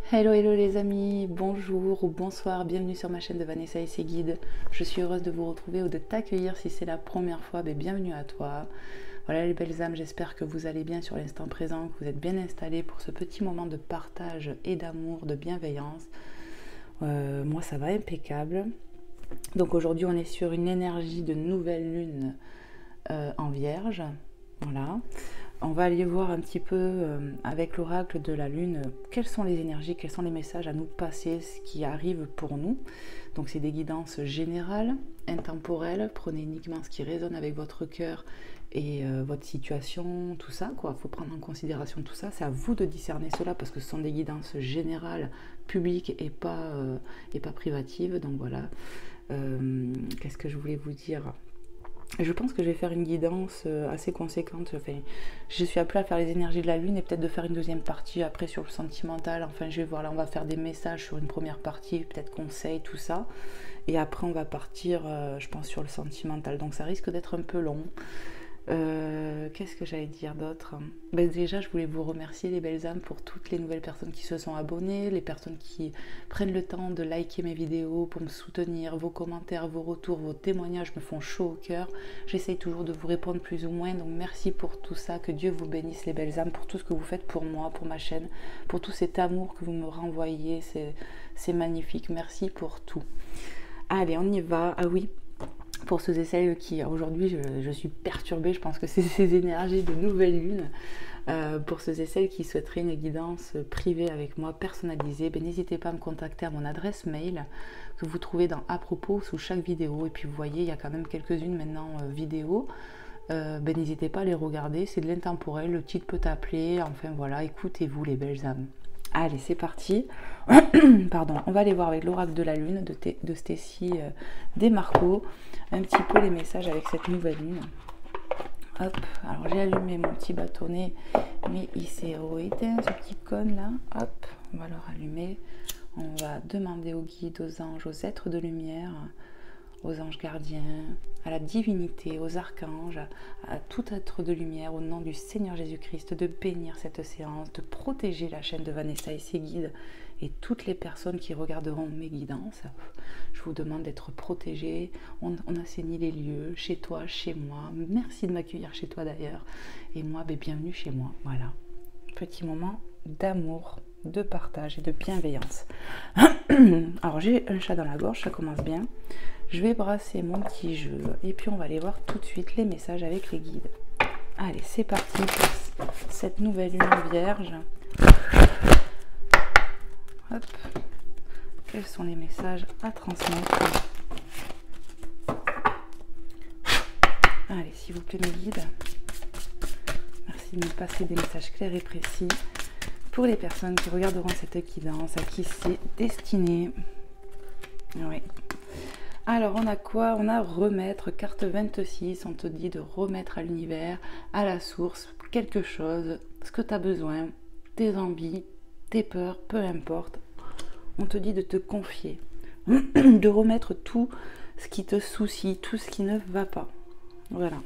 Hello hello les amis, bonjour ou bonsoir, bienvenue sur ma chaîne de Vanessa et ses guides. Je suis heureuse de vous retrouver ou de t'accueillir si c'est la première fois, bienvenue à toi. Voilà les belles âmes, j'espère que vous allez bien sur l'instant présent, que vous êtes bien installés pour ce petit moment de partage et d'amour, de bienveillance. Moi ça va impeccable. Donc aujourd'hui on est sur une énergie de nouvelle lune en Vierge, voilà. On va aller voir un petit peu avec l'oracle de la lune quelles sont les énergies, quels sont les messages à nous passer, ce qui arrive pour nous. Donc c'est des guidances générales, intemporelles. Prenez uniquement ce qui résonne avec votre cœur et votre situation, tout ça quoi. Il faut prendre en considération tout ça. C'est à vous de discerner cela parce que ce sont des guidances générales, publiques et pas privatives. Donc voilà. Qu'est-ce que je voulais vous dire ? Je pense que je vais faire une guidance assez conséquente. Enfin, je suis appelée à faire les énergies de la lune et peut-être de faire une deuxième partie après sur le sentimental. Enfin, je vais voir, là on va faire des messages sur une première partie, peut-être conseils, tout ça. Et après on va partir, je pense, sur le sentimental. Donc ça risque d'être un peu long. Qu'est-ce que j'allais dire d'autre ? Déjà, je voulais vous remercier les belles âmes pour toutes les nouvelles personnes qui se sont abonnées, les personnes qui prennent le temps de liker mes vidéos pour me soutenir, vos commentaires, vos retours, vos témoignages me font chaud au cœur. J'essaye toujours de vous répondre plus ou moins, donc merci pour tout ça, que Dieu vous bénisse les belles âmes, pour tout ce que vous faites pour moi, pour ma chaîne, pour tout cet amour que vous me renvoyez, c'est magnifique, merci pour tout. Allez, on y va. Ah oui, pour ceux et celles qui, aujourd'hui je suis perturbée, je pense que c'est ces énergies de nouvelle lune, pour ceux et celles qui souhaiteraient une guidance privée avec moi, personnalisée, n'hésitez pas à me contacter à mon adresse mail que vous trouvez dans à propos sous chaque vidéo. Et puis vous voyez, il y a quand même quelques-unes maintenant vidéos, n'hésitez pas à les regarder, c'est de l'intemporel, le titre peut t'appeler, enfin voilà, écoutez-vous les belles âmes. Allez, c'est parti. Pardon, on va aller voir avec l'oracle de la lune de Stécie Desmarco un petit peu les messages avec cette nouvelle lune. Hop, alors j'ai allumé mon petit bâtonnet, mais il s'est éteint ce petit cône là. Hop, on va le rallumer. On va demander aux guides, aux anges, aux êtres de lumière, aux anges gardiens, à la divinité, aux archanges, à tout être de lumière, au nom du Seigneur Jésus-Christ, de bénir cette séance, de protéger la chaîne de Vanessa et ses guides et toutes les personnes qui regarderont mes guidances. Je vous demande d'être protégés. On assainit les lieux, chez toi, chez moi. Merci de m'accueillir chez toi d'ailleurs. Et moi, bienvenue chez moi. Voilà. Petit moment d'amour, de partage et de bienveillance. Alors j'ai un chat dans la gorge, ça commence bien. Je vais brasser mon petit jeu et puis on va aller voir tout de suite les messages avec les guides. Allez, c'est parti pour cette nouvelle lune vierge. Hop. Quels sont les messages à transmettre? Allez, s'il vous plaît mes guides. Merci de me passer des messages clairs et précis pour les personnes qui regarderont cette guidance, à qui c'est destiné. Oui. Alors, on a quoi? On a remettre, carte 26, on te dit de remettre à l'univers, à la source, quelque chose, ce que tu as besoin, tes envies, tes peurs, peu importe. On te dit de te confier, de remettre tout ce qui te soucie, tout ce qui ne va pas. Voilà.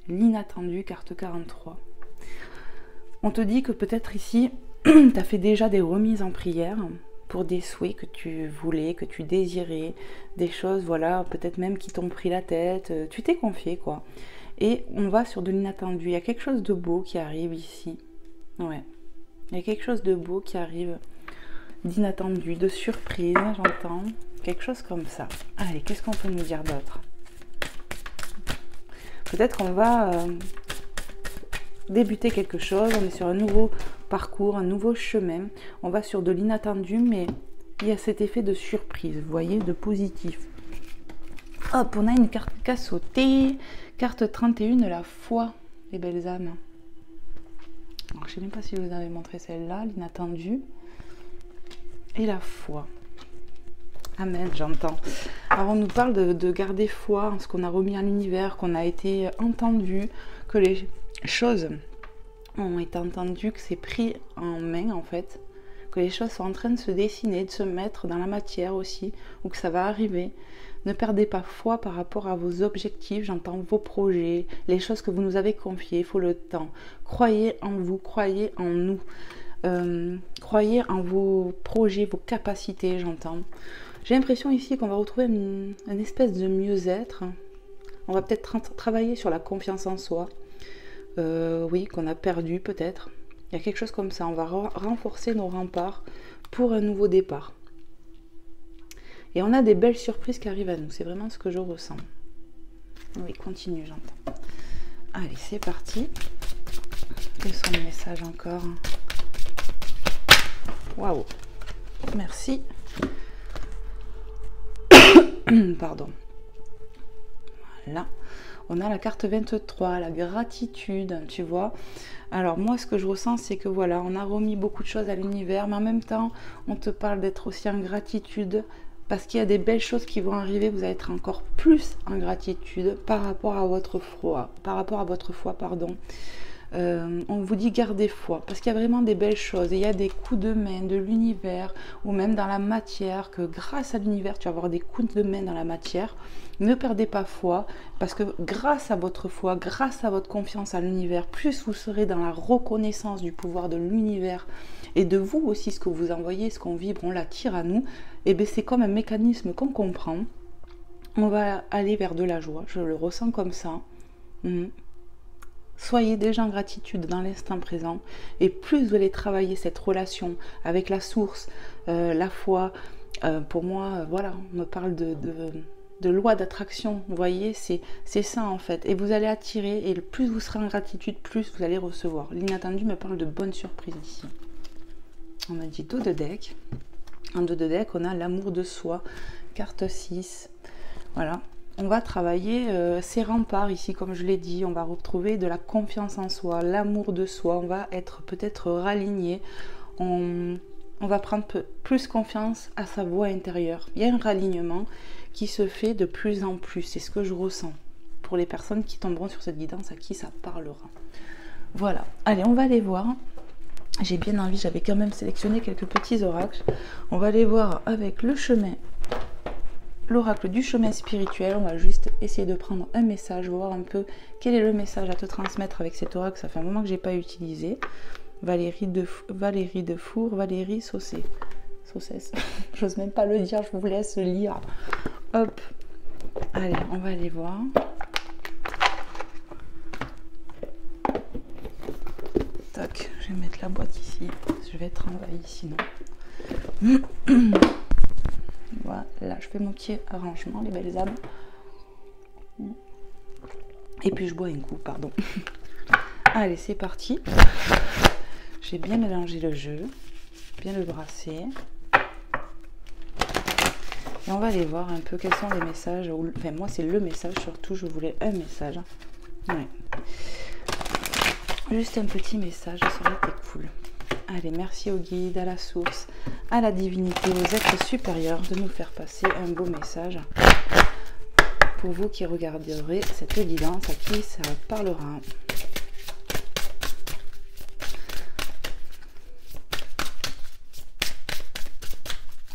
L'inattendu, carte 43. On te dit que peut-être ici, tu as fait déjà des remises en prière pour des souhaits que tu voulais, que tu désirais, des choses, voilà, peut-être même qui t'ont pris la tête, tu t'es confié, quoi. Et on va sur de l'inattendu, il y a quelque chose de beau qui arrive ici. Ouais, il y a quelque chose de beau qui arrive, d'inattendu, de surprise, j'entends, quelque chose comme ça. Allez, qu'est-ce qu'on peut nous dire d'autre? Peut-être qu'on va débuter quelque chose, on est sur un nouveau parcours, un nouveau chemin, on va sur de l'inattendu, mais il y a cet effet de surprise, vous voyez, de positif. Hop, on a une carte qui a sauté, carte 31, la foi, les belles âmes. Alors, je ne sais même pas si je vous avais montré celle-là, l'inattendu et la foi. Amen, j'entends. Alors on nous parle de garder foi en ce qu'on a remis à l'univers, qu'on a été entendu, que les choses ont été entendues, que c'est pris en main en fait, que les choses sont en train de se dessiner, de se mettre dans la matière aussi, ou que ça va arriver. Ne perdez pas foi par rapport à vos objectifs, j'entends vos projets, les choses que vous nous avez confiées, il faut le temps. Croyez en vous, croyez en nous. croyez en vos projets, vos capacités, j'entends. J'ai l'impression ici qu'on va retrouver une espèce de mieux-être. On va peut-être travailler sur la confiance en soi. Oui, qu'on a perdu peut-être. Il y a quelque chose comme ça. On va renforcer nos remparts pour un nouveau départ. Et on a des belles surprises qui arrivent à nous. C'est vraiment ce que je ressens. Oui, continue, j'entends. Allez, c'est parti. Quels sont les messages encore? Waouh. Merci. Pardon. Voilà. On a la carte 23, la gratitude, tu vois. Alors moi, ce que je ressens, c'est que voilà, on a remis beaucoup de choses à l'univers, mais en même temps, on te parle d'être aussi en gratitude, parce qu'il y a des belles choses qui vont arriver, vous allez être encore plus en gratitude par rapport à votre foi, pardon. On vous dit gardez foi, parce qu'il y a vraiment des belles choses, et il y a des coups de main de l'univers, ou même dans la matière, que grâce à l'univers, tu vas avoir des coups de main dans la matière. Ne perdez pas foi, parce que grâce à votre foi, grâce à votre confiance à l'univers, plus vous serez dans la reconnaissance du pouvoir de l'univers, et de vous aussi, ce que vous envoyez, ce qu'on vibre, on l'attire à nous, et bien c'est comme un mécanisme qu'on comprend. On va aller vers de la joie, je le ressens comme ça. Soyez déjà en gratitude dans l'instant présent, et plus vous allez travailler cette relation avec la source, la foi, pour moi, voilà, on me parle de loi d'attraction, vous voyez, c'est ça en fait, et vous allez attirer, et plus vous serez en gratitude, plus vous allez recevoir. L'inattendu me parle de bonnes surprises ici. On a dit dos de deck. En dos de deck, on a l'amour de soi, carte 6, voilà. On va travailler ces remparts ici, comme je l'ai dit, on va retrouver de la confiance en soi, l'amour de soi, on va être peut-être raligné, on va prendre plus confiance à sa voix intérieure. Il y a un ralignement qui se fait de plus en plus, c'est ce que je ressens. Pour les personnes qui tomberont sur cette guidance, à qui ça parlera. Voilà, allez, on va aller voir. J'ai bien envie, j'avais quand même sélectionné quelques petits oracles. On va aller voir avec le chemin. L'oracle du chemin spirituel, on va juste essayer de prendre un message, voir un peu quel est le message à te transmettre avec cet oracle. Ça fait un moment que je n'ai pas utilisé. Valérie Defour, Valérie Saucé. Saucesse. J'ose même pas le dire, je vous laisse lire. Hop. Allez, on va aller voir. Tac, je vais mettre la boîte ici. Je vais être envahie sinon. Voilà, je fais mon petit arrangement, les belles âmes. Et puis je bois un coup, pardon. Allez, c'est parti. J'ai bien mélangé le jeu, bien le brasser. Et on va aller voir un peu quels sont les messages. Enfin, moi, c'est le message, surtout, je voulais un message. Ouais. Juste un petit message, ça aurait été cool. Allez, merci au guide, à la source, à la divinité, aux êtres supérieurs de nous faire passer un beau message pour vous qui regarderez cette guidance, à qui ça parlera.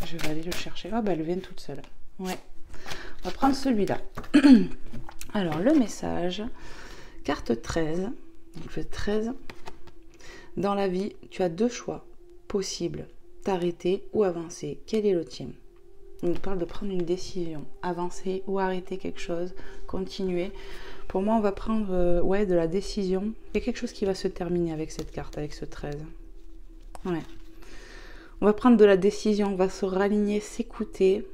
Je vais aller le chercher. Ah bah elle vient toute seule. Ouais. On va prendre celui-là. Alors le message, carte 13. Donc le 13. Dans la vie, tu as deux choix possibles, t'arrêter ou avancer. Quel est le tien? On parle de prendre une décision, avancer ou arrêter quelque chose, continuer. Pour moi, on va prendre ouais, de la décision. Il y a quelque chose qui va se terminer avec cette carte, avec ce 13. Ouais. On va prendre de la décision, on va se raligner, s'écouter.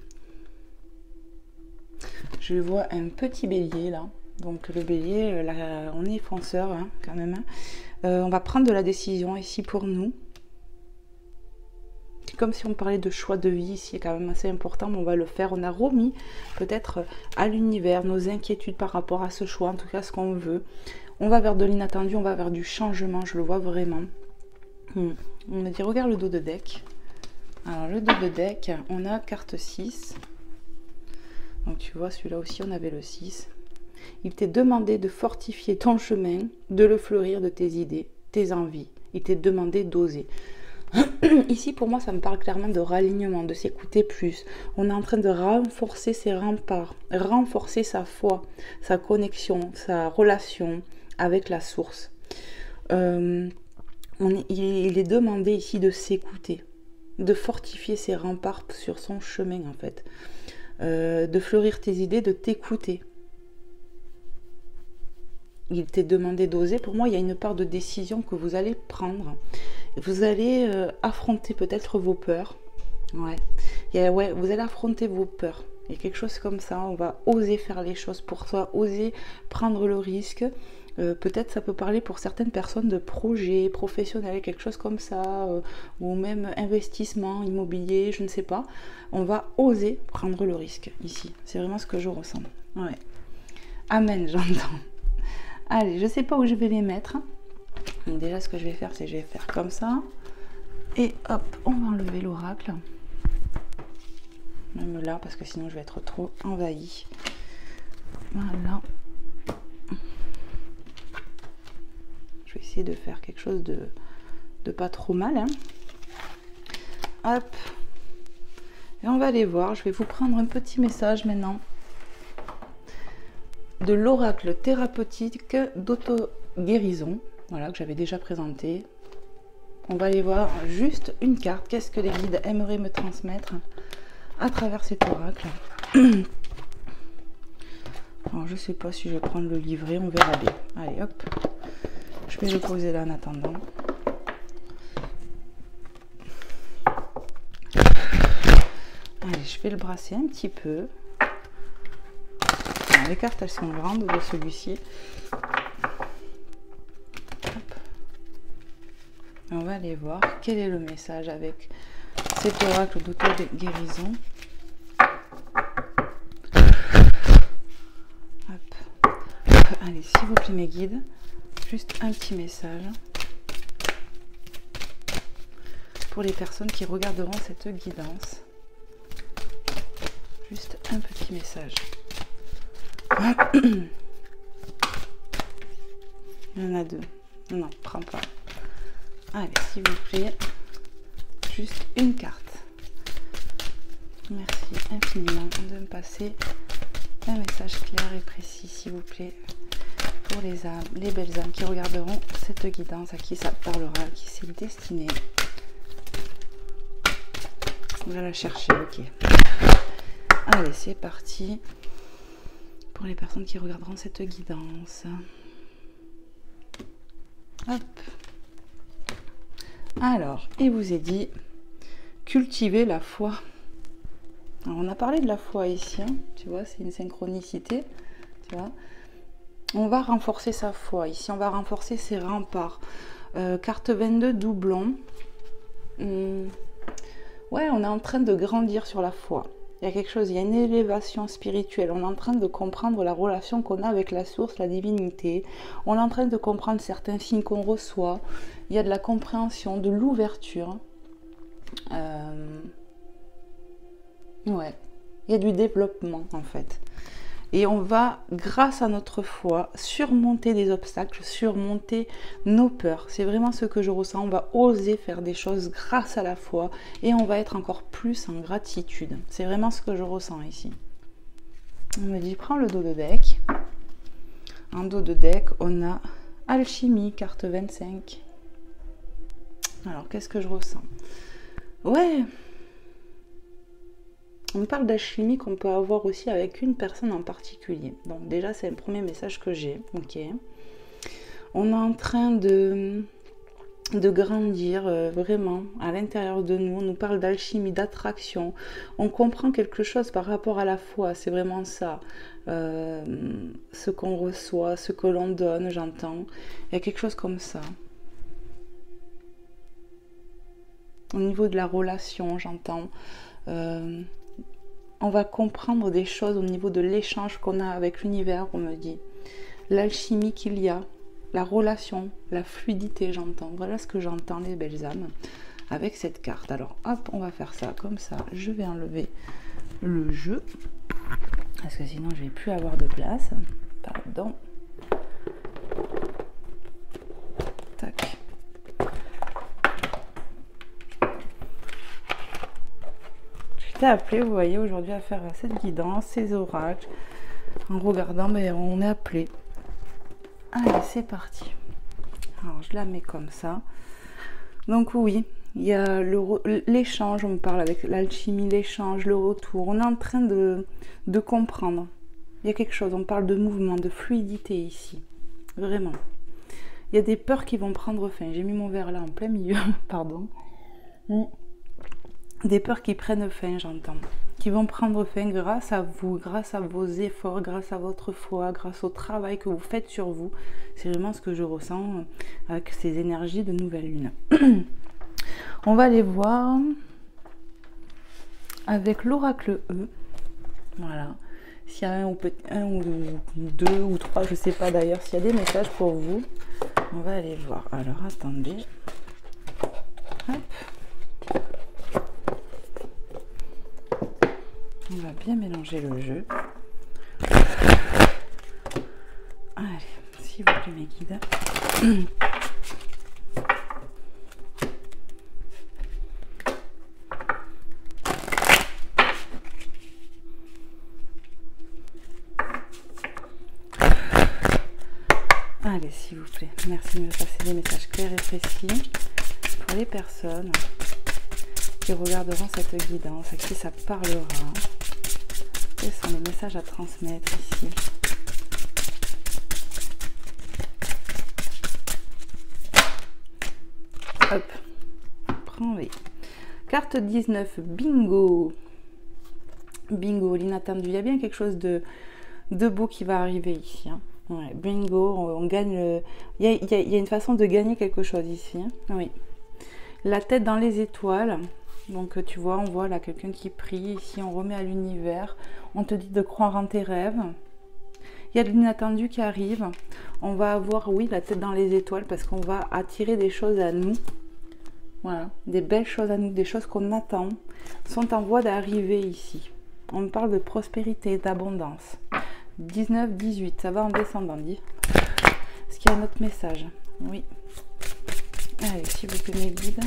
Je vois un petit bélier là. Donc le bélier, là, on est fonceur hein, quand même. Hein. On va prendre de la décision ici pour nous. C'est comme si on parlait de choix de vie ici, c'est quand même assez important, mais on va le faire. On a remis peut-être à l'univers nos inquiétudes par rapport à ce choix, en tout cas ce qu'on veut. On va vers de l'inattendu, on va vers du changement, je le vois vraiment. On me dit, regarde le dos de deck. Alors le dos de deck, on a carte 6. Donc tu vois, celui-là aussi, on avait le 6. Il t'est demandé de fortifier ton chemin, de le fleurir de tes idées, tes envies. Il t'est demandé d'oser. Ici, pour moi, ça me parle clairement de ralignement, de s'écouter plus. On est en train de renforcer ses remparts, renforcer sa foi, sa connexion, sa relation avec la source. il est demandé ici de s'écouter, de fortifier ses remparts sur son chemin en fait, de fleurir tes idées, de t'écouter. Il t'est demandé d'oser. Pour moi, il y a une part de décision que vous allez prendre. Vous allez affronter peut-être vos peurs. Ouais, vous allez affronter vos peurs. Il y a quelque chose comme ça. On va oser faire les choses pour soi, oser prendre le risque. Peut-être ça peut parler pour certaines personnes de projets professionnels, quelque chose comme ça, ou même investissement immobilier, je ne sais pas. On va oser prendre le risque ici. C'est vraiment ce que je ressens. Ouais. Amen, j'entends. Allez, je ne sais pas où je vais les mettre. Donc déjà, ce que je vais faire, c'est que je vais faire comme ça. Et hop, on va enlever l'oracle. Même là, parce que sinon, je vais être trop envahie. Voilà. Je vais essayer de faire quelque chose de pas trop mal. Hein. Hop. Et on va aller voir. Je vais vous prendre un petit message maintenant. De l'oracle thérapeutique d'auto-guérison, voilà, que j'avais déjà présenté. On va aller voir juste une carte. Qu'est-ce que les guides aimeraient me transmettre à travers cet oracle? Alors, je ne sais pas si je vais prendre le livret, on verra bien. Allez, hop. Je vais le poser là en attendant. Allez, je vais le brasser un petit peu. Les cartes, elles sont grandes de celui-ci. On va aller voir quel est le message avec cet oracle d'auto-guérison. Allez, s'il vous plaît, mes guides, juste un petit message pour les personnes qui regarderont cette guidance. Juste un petit message. Il y en a deux. Non, prends pas. Allez, s'il vous plaît, juste une carte. Merci infiniment de me passer un message clair et précis, s'il vous plaît, pour les âmes, les belles âmes qui regarderont cette guidance, à qui ça parlera, à qui c'est destiné. On va la chercher, ok. Allez, c'est parti. Pour les personnes qui regarderont cette guidance. Hop. Alors, il vous est dit, cultiver la foi. Alors, on a parlé de la foi ici, hein, tu vois, c'est une synchronicité, tu vois. On va renforcer sa foi, ici, on va renforcer ses remparts. Carte 22, doublon. Ouais, on est en train de grandir sur la foi. Il y a quelque chose, il y a une élévation spirituelle. On est en train de comprendre la relation qu'on a avec la source, la divinité. On est en train de comprendre certains signes qu'on reçoit. Il y a de la compréhension, de l'ouverture. Ouais, il y a du développement en fait. Et on va, grâce à notre foi, surmonter des obstacles, surmonter nos peurs. C'est vraiment ce que je ressens. On va oser faire des choses grâce à la foi et on va être encore plus en gratitude. C'est vraiment ce que je ressens ici. On me dit, prends le dos de deck. En dos de deck, on a Alchimie, carte 25. Alors, qu'est-ce que je ressens? Ouais. On parle d'alchimie qu'on peut avoir aussi avec une personne en particulier. Donc déjà, c'est le premier message que j'ai. Ok. On est en train de grandir vraiment à l'intérieur de nous. On nous parle d'alchimie, d'attraction. On comprend quelque chose par rapport à la foi. C'est vraiment ça. Ce qu'on reçoit, ce que l'on donne, j'entends. Il y a quelque chose comme ça. Au niveau de la relation, j'entends. On va comprendre des choses au niveau de l'échange qu'on a avec l'univers, on me dit. L'alchimie qu'il y a, la relation, la fluidité, j'entends. Voilà ce que j'entends, les belles âmes, avec cette carte. Alors, hop, on va faire ça comme ça. Je vais enlever le jeu, parce que sinon, je ne vais plus avoir de place. Pardon. Tac. Appelé, vous voyez, aujourd'hui à faire cette guidance, ces oracles. En regardant, mais on est appelé. Allez, c'est parti. Alors, je la mets comme ça. Donc oui, il y a l'échange, on parle avec l'alchimie, l'échange, le retour. On est en train de comprendre. Il y a quelque chose, on parle de mouvement, de fluidité ici. Vraiment. Il y a des peurs qui vont prendre fin. J'ai mis mon verre là en plein milieu, pardon. Des peurs qui prennent fin, j'entends. Qui vont prendre fin grâce à vous, grâce à vos efforts, grâce à votre foi, grâce au travail que vous faites sur vous. C'est vraiment ce que je ressens avec ces énergies de nouvelle lune. On va aller voir avec l'oracle E. Voilà. S'il y a un ou deux ou trois, je ne sais pas d'ailleurs, s'il y a des messages pour vous, on va aller voir. Alors attendez. Hop. On va bien mélanger le jeu. Allez, s'il vous plaît mes guides. Allez, s'il vous plaît. Merci de me passer des messages clairs et précis pour les personnes qui regarderont cette guidance, à qui ça parlera. Quels sont les messages à transmettre ici? Hop, prends-les. Carte 19, bingo. Bingo, l'inattendu. Il y a bien quelque chose de beau qui va arriver ici. Hein. Ouais, bingo, on gagne. Il y a une façon de gagner quelque chose ici. Hein. Oui. La tête dans les étoiles. Donc tu vois, on voit là quelqu'un qui prie. Ici, on remet à l'univers. On te dit de croire en tes rêves. Il y a de l'inattendu qui arrive. On va avoir, oui, la tête dans les étoiles parce qu'on va attirer des choses à nous. Voilà, des belles choses à nous, des choses qu'on attend, sont en voie d'arriver ici. On parle de prospérité, d'abondance. 19, 18, ça va en descendant, dit. Est-ce qu'il y a un autre message? Oui. Allez, s'il vous plaît, mes guides.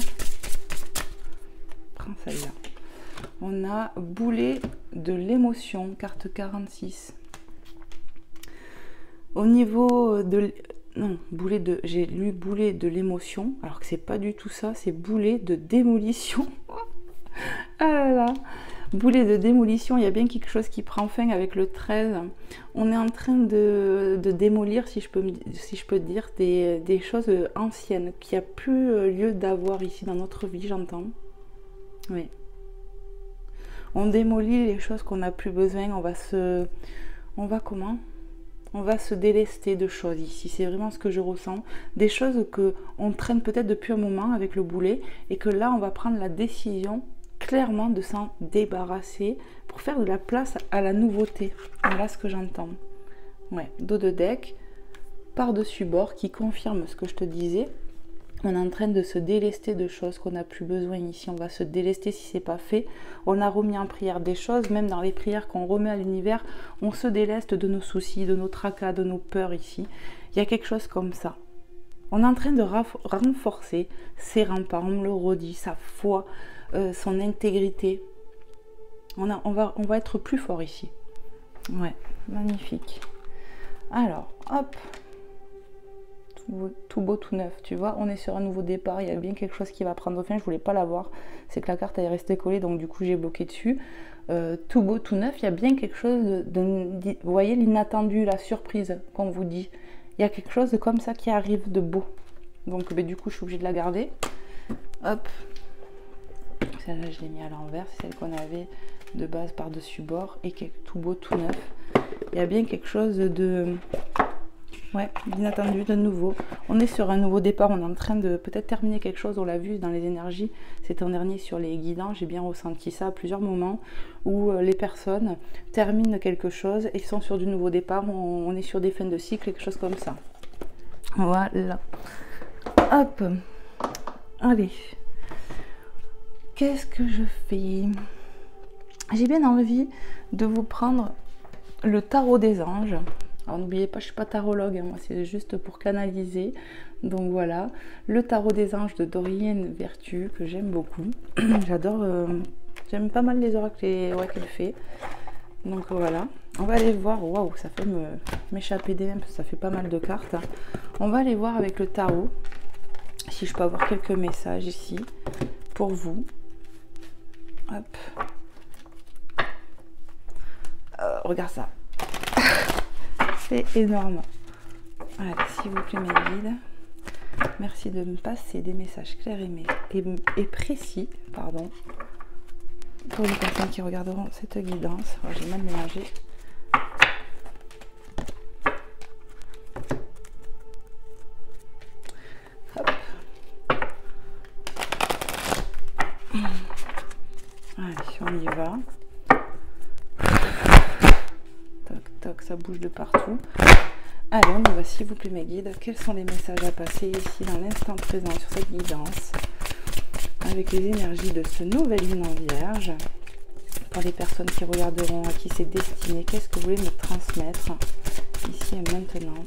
Prends celle-là. On a boulet de l'émotion, carte 46. Au niveau de... Non, boulet de... J'ai lu boulet de l'émotion, alors que c'est pas du tout ça, c'est boulet de démolition. Ah là là. Boulet de démolition, il y a bien quelque chose qui prend fin avec le 13. On est en train de démolir, si je peux dire, des choses anciennes, qui a plus lieu d'avoir ici dans notre vie, j'entends. Oui. On démolit les choses qu'on n'a plus besoin, on va comment? On va se délester de choses ici, c'est vraiment ce que je ressens. Des choses qu'on traîne peut-être depuis un moment avec le boulet et que là, on va prendre la décision clairement de s'en débarrasser pour faire de la place à la nouveauté. Voilà ce que j'entends. Ouais, dos de deck, par-dessus bord qui confirme ce que je te disais. On est en train de se délester de choses qu'on n'a plus besoin ici. On va se délester si c'est pas fait. On a remis en prière des choses, même dans les prières qu'on remet à l'univers, on se déleste de nos soucis, de nos tracas, de nos peurs ici. Il y a quelque chose comme ça. On est en train de renforcer ses remparts, on me le redit, sa foi, son intégrité. On va être plus fort ici. Ouais, magnifique. Alors, hop. Tout beau, tout neuf, tu vois, on est sur un nouveau départ, il y a bien quelque chose qui va prendre fin, je voulais pas la voir, c'est que la carte elle est restée collée, donc du coup j'ai bloqué dessus. Tout beau, tout neuf, il y a bien quelque chose vous voyez l'inattendu, la surprise qu'on vous dit, il y a quelque chose de comme ça qui arrive de beau, donc du coup je suis obligée de la garder. Hop, celle-là je l'ai mis à l'envers, c'est celle qu'on avait de base par-dessus bord, et tout beau, tout neuf, il y a bien quelque chose de... Ouais, d'inattendu, de nouveau. On est sur un nouveau départ, on est en train de peut-être terminer quelque chose, on l'a vu dans les énergies. C'était en dernier sur les guidants, j'ai bien ressenti ça à plusieurs moments où les personnes terminent quelque chose et sont sur du nouveau départ, on est sur des fins de cycle, quelque chose comme ça. Voilà. Hop. Allez. Qu'est-ce que je fais? J'ai bien envie de vous prendre le tarot des anges. Alors n'oubliez pas, je ne suis pas tarologue, hein, moi c'est juste pour canaliser. Donc voilà, le tarot des anges de Dorian Vertu, que j'aime beaucoup. J'adore, j'aime pas mal les oracles qu'elle fait. Donc voilà, on va aller voir, waouh, ça fait m'échapper des mains, parce que ça fait pas mal de cartes. On va aller voir avec le tarot. Si je peux avoir quelques messages ici pour vous. Hop. Regarde ça. C'est énorme. Allez, s'il vous plaît, mes guides. Merci de me passer des messages clairs et précis, pardon, pour les personnes qui regarderont cette guidance. Oh, j'ai mal mélangé. Hop. Allez, on y va. Toc, toc, ça bouge de partout. Allez, on y va, s'il vous plaît, mes guides. Quels sont les messages à passer ici dans l'instant présent sur cette guidance avec les énergies de ce nouvel lune en vierge? Pour les personnes qui regarderont, à qui c'est destiné, qu'est-ce que vous voulez me transmettre ici et maintenant?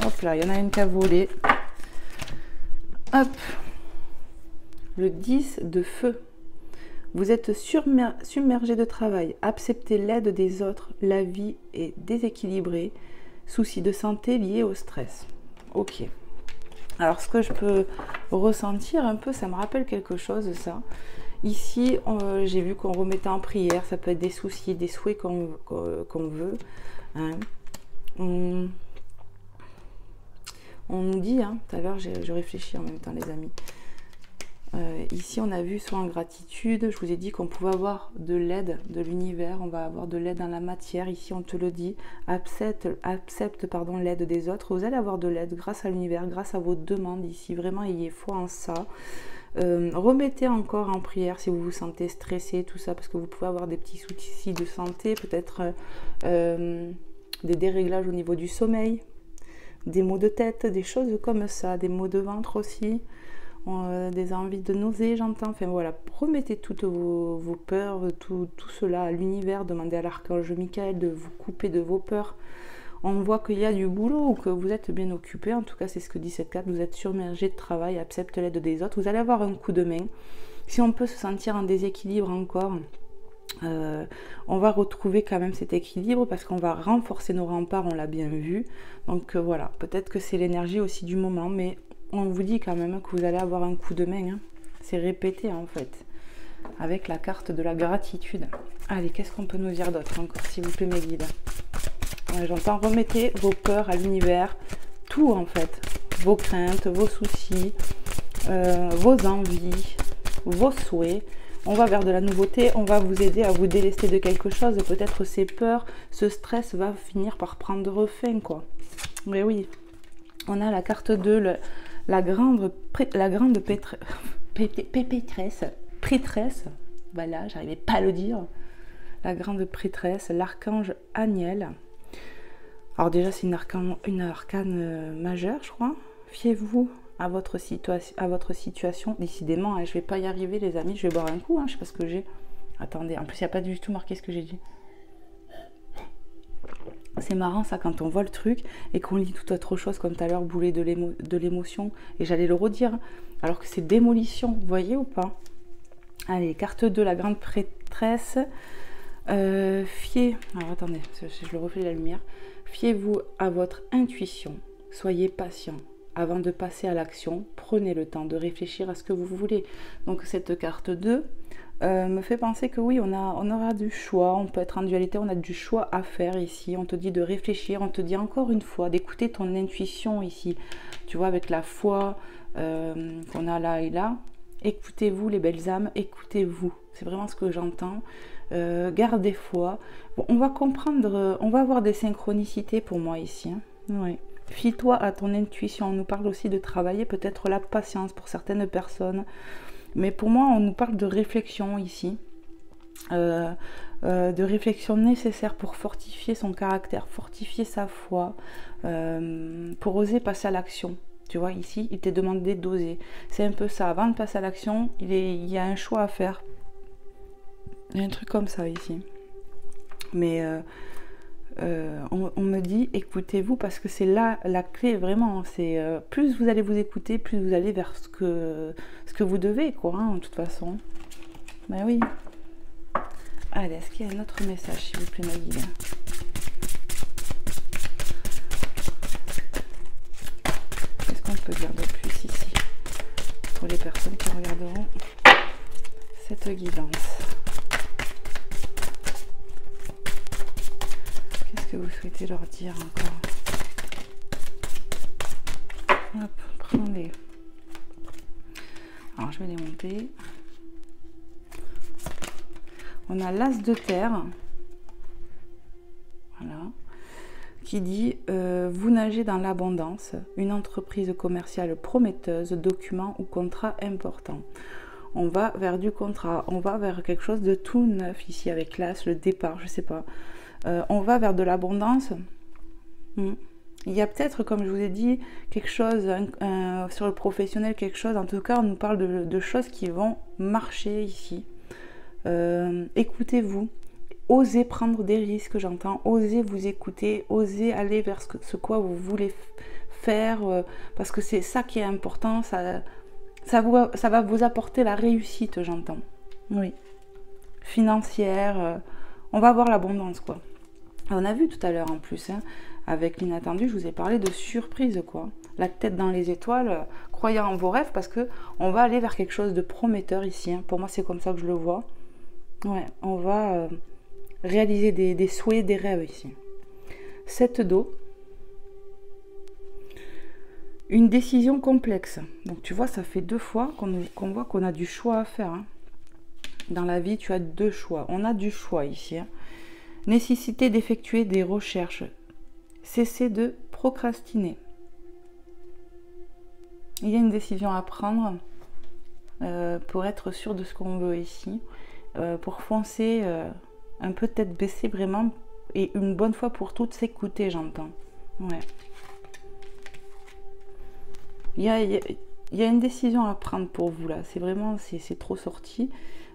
Hop là, il y en a une qui a volé. Hop. Le 10 de feu. Vous êtes submergé de travail. Acceptez l'aide des autres. La vie est déséquilibrée. Soucis de santé liés au stress. Ok. Alors, ce que je peux ressentir un peu, ça me rappelle quelque chose, ça. Ici, j'ai vu qu'on remettait en prière. Ça peut être des soucis, des souhaits qu'on veut. Hein. On nous dit, hein, tout à l'heure, je réfléchis en même temps, les amis. Ici, on a vu sur ingratitude, je vous ai dit qu'on pouvait avoir de l'aide de l'univers, on va avoir de l'aide dans la matière. Ici, on te le dit, accepte l'aide des autres. Vous allez avoir de l'aide grâce à l'univers, grâce à vos demandes ici. Vraiment, ayez foi en ça. Remettez encore en prière si vous vous sentez stressé, tout ça, parce que vous pouvez avoir des petits soucis de santé, peut-être des déréglages au niveau du sommeil, des maux de tête, des choses comme ça, des maux de ventre aussi. Des envies de nausée, j'entends. Enfin voilà, remettez toutes vos peurs, tout cela à l'univers. Demandez à l'archange Michael de vous couper de vos peurs. On voit qu'il y a du boulot ou que vous êtes bien occupé. En tout cas, c'est ce que dit cette carte. Vous êtes submergé de travail, accepte l'aide des autres. Vous allez avoir un coup de main. Si on peut se sentir en déséquilibre encore, on va retrouver quand même cet équilibre parce qu'on va renforcer nos remparts, on l'a bien vu. Donc voilà, peut-être que c'est l'énergie aussi du moment, mais on vous dit quand même que vous allez avoir un coup de main. Hein. C'est répété en fait. Avec la carte de la gratitude. Allez, qu'est-ce qu'on peut nous dire d'autre encore, s'il vous plaît, mes guides? J'entends, remettez vos peurs à l'univers. Tout en fait. Vos craintes, vos soucis, vos envies, vos souhaits. On va vers de la nouveauté. On va vous aider à vous délester de quelque chose. Peut-être ces peurs, ce stress va finir par prendre fin, quoi. Mais oui. On a la carte 2, la grande prêtresse, voilà, j'arrivais pas à le dire, la grande prêtresse, l'archange Aniel. Alors déjà, c'est une arcane majeure, je crois. Fiez-vous à votre situation. Décidément, hein, je vais pas y arriver, les amis, je vais boire un coup, hein, je sais pas ce que j'ai. Attendez, en plus, il n'y a pas du tout marqué ce que j'ai dit. C'est marrant ça quand on voit le truc et qu'on lit tout autre chose comme tout à l'heure, boulet de l'émotion, et j'allais le redire, alors que c'est démolition, vous voyez ou pas? Allez, carte 2, la grande prêtresse. Alors attendez, je le reflète la lumière. Fiez-vous à votre intuition, soyez patient. Avant de passer à l'action, prenez le temps de réfléchir à ce que vous voulez. Donc cette carte 2 me fait penser que oui, on aura du choix, on peut être en dualité, on a du choix à faire ici. On te dit de réfléchir, on te dit encore une fois d'écouter ton intuition ici. Tu vois, avec la foi qu'on a là et là. Écoutez-vous les belles âmes, écoutez-vous. C'est vraiment ce que j'entends. Gardez foi. Bon, on va comprendre, on va avoir des synchronicités pour moi ici. Hein. Oui. Fie-toi à ton intuition. On nous parle aussi de travailler peut-être la patience pour certaines personnes. Mais pour moi, on nous parle de réflexion ici. De réflexion nécessaire pour fortifier son caractère, fortifier sa foi, pour oser passer à l'action. Tu vois, ici, il t'est demandé d'oser. C'est un peu ça. Avant de passer à l'action, il y a un choix à faire. Il y a un truc comme ça ici. Mais on me dit, écoutez-vous, parce que c'est là la clé, vraiment. C'est plus vous allez vous écouter, plus vous allez vers ce que vous devez, quoi, hein, de toute façon. Ben oui. Allez, est-ce qu'il y a un autre message, s'il vous plaît, ma guide? qu'on peut dire de plus ici pour les personnes qui regarderont cette guidance? Qu'est-ce que vous souhaitez leur dire encore? Hop, prends-les. Alors je vais les monter. On a l'as de terre. Voilà. Qui dit vous nagez dans l'abondance, une entreprise commerciale prometteuse, document ou contrat important. On va vers du contrat, on va vers quelque chose de tout neuf ici avec l'as, le départ, je sais pas. On va vers de l'abondance. Il y a peut-être, comme je vous ai dit, quelque chose sur le professionnel, quelque chose, en tout cas on nous parle de choses qui vont marcher ici. Écoutez-vous, osez prendre des risques, j'entends, osez vous écouter, osez aller vers ce quoi vous voulez faire, parce que c'est ça qui est important, ça va vous apporter la réussite, j'entends. Oui, financière, on va avoir l'abondance, quoi. On a vu tout à l'heure en plus, hein, avec l'inattendu, je vous ai parlé de surprise, quoi. La tête dans les étoiles, croyez en vos rêves, parce que on va aller vers quelque chose de prometteur ici, hein. Pour moi, c'est comme ça que je le vois. Ouais, on va réaliser des souhaits, des rêves ici. 7 d'eau. Une décision complexe. Donc tu vois, ça fait 2 fois qu'on voit qu'on a du choix à faire, hein. Dans la vie, tu as 2 choix. On a du choix ici, hein. Nécessité d'effectuer des recherches. Cessez de procrastiner. Il y a une décision à prendre pour être sûr de ce qu'on veut ici. Pour foncer un peu tête baissée vraiment, et une bonne fois pour toutes s'écouter, j'entends. Ouais. Il y a une décision à prendre pour vous là, c'est vraiment, c'est trop sorti,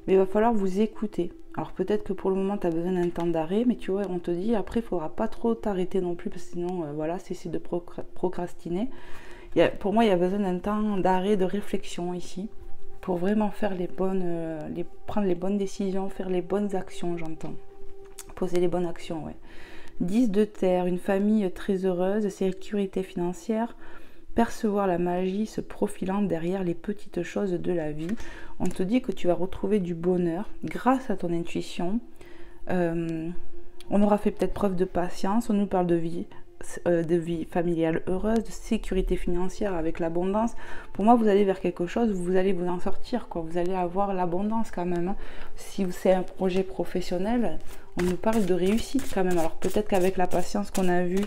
mais il va falloir vous écouter. Alors peut-être que pour le moment tu as besoin d'un temps d'arrêt, mais tu vois, on te dit après il ne faudra pas trop t'arrêter non plus, parce que sinon voilà, cesser de procrastiner. Pour moi il y a besoin d'un temps d'arrêt, de réflexion ici, pour vraiment faire prendre les bonnes décisions, faire les bonnes actions, j'entends. Poser les bonnes actions, ouais. 10 de terre, une famille très heureuse, sécurité financière, percevoir la magie se profilant derrière les petites choses de la vie. On te dit que tu vas retrouver du bonheur grâce à ton intuition. On aura fait peut-être preuve de patience, on nous parle de vie familiale heureuse, de sécurité financière avec l'abondance. Pour moi, vous allez vers quelque chose, vous allez vous en sortir, quoi. Vous allez avoir l'abondance quand même, hein. Si c'est un projet professionnel, on nous parle de réussite quand même. Alors peut-être qu'avec la patience qu'on a vue,